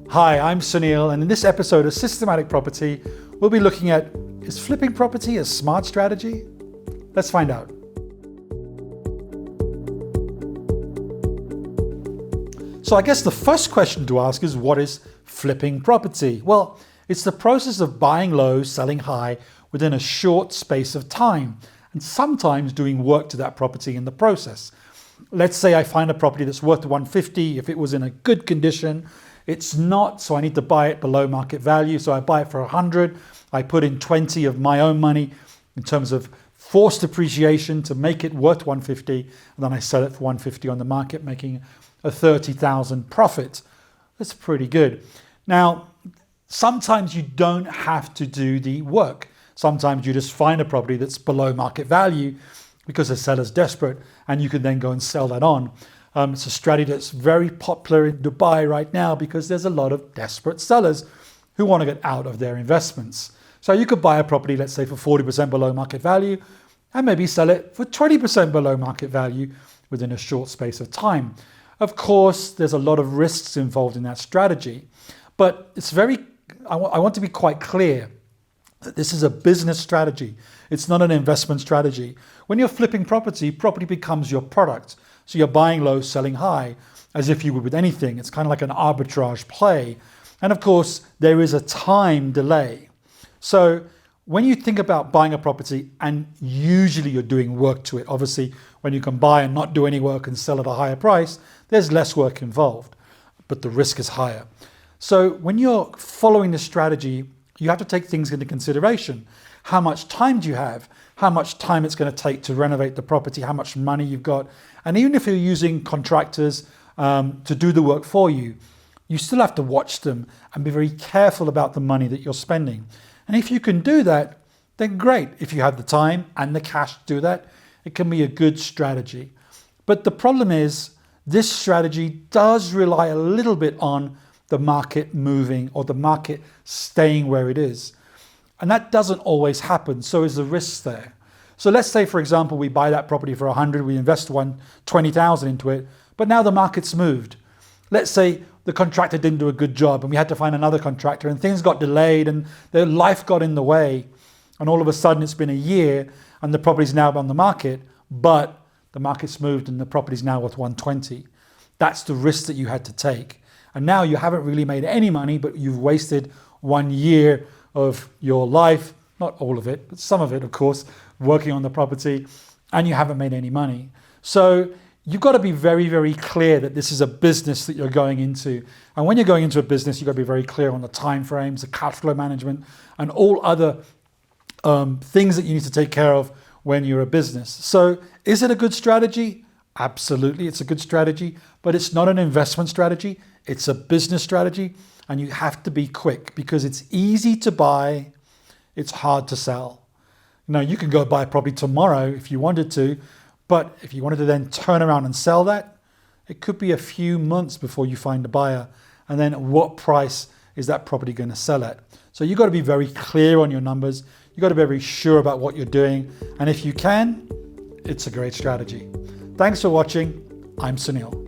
Hi, I'm Sunil, and in this episode of Systematic Property, we'll be looking at, is flipping property a smart strategy? Let's find out. So I guess the first question to ask is, what is flipping property? Well, it's the process of buying low, selling high within a short space of time, and sometimes doing work to that property in the process. Let's say I find a property that's worth 150. If it was in a good condition, it's not, so I need to buy it below market value. So I buy it for 100. I put in 20 of my own money in terms of forced appreciation to make it worth 150, and then I sell it for 150 on the market, making a 30,000 profit. That's pretty good. Now, sometimes you don't have to do the work. Sometimes you just find a property that's below market value because the seller's desperate, and you can then go and sell that on. It's a strategy that's very popular in Dubai right now because there's a lot of desperate sellers who want to get out of their investments. So you could buy a property, let's say for 40% below market value, and maybe sell it for 20% below market value within a short space of time. Of course, there's a lot of risks involved in that strategy, but I want to be quite clear that this is a business strategy. It's not an investment strategy. When you're flipping property, property becomes your product. So you're buying low, selling high, as if you would with anything. It's kind of like an arbitrage play. And of course, there is a time delay. So when you think about buying a property, and usually you're doing work to it, obviously when you can buy and not do any work and sell at a higher price, there's less work involved, but the risk is higher. So when you're following this strategy, you have to take things into consideration. How much time do you have? How much time it's going to take to renovate the property? How much money you've got? And even if you're using contractors to do the work for you, you still have to watch them and be very careful about the money that you're spending. And if you can do that, then great. If you have the time and the cash to do that, it can be a good strategy. But the problem is, this strategy does rely a little bit on the market moving or the market staying where it is. And that doesn't always happen, so is the risk there. So let's say, for example, we buy that property for 100, we invest 20,000 into it, but now the market's moved. Let's say the contractor didn't do a good job and we had to find another contractor and things got delayed and their life got in the way, and all of a sudden it's been a year and the property's now on the market, but the market's moved and the property's now worth 120. That's the risk that you had to take. And now you haven't really made any money, but you've wasted 1 year of your life, not all of it, but some of it, of course, working on the property, and you haven't made any money. So you've got to be very, very clear that this is a business that you're going into. And when you're going into a business, you've got to be very clear on the time frames, the cash flow management, and all other things that you need to take care of when you're a business. So is it a good strategy? Absolutely, it's a good strategy, but it's not an investment strategy. It's a business strategy, and you have to be quick because it's easy to buy, it's hard to sell. Now, you can go buy a property tomorrow if you wanted to, but if you wanted to then turn around and sell that, it could be a few months before you find a buyer. And then at what price is that property going to sell at? So you've got to be very clear on your numbers. You've got to be very sure about what you're doing. And if you can, it's a great strategy. Thanks for watching. I'm Sunil.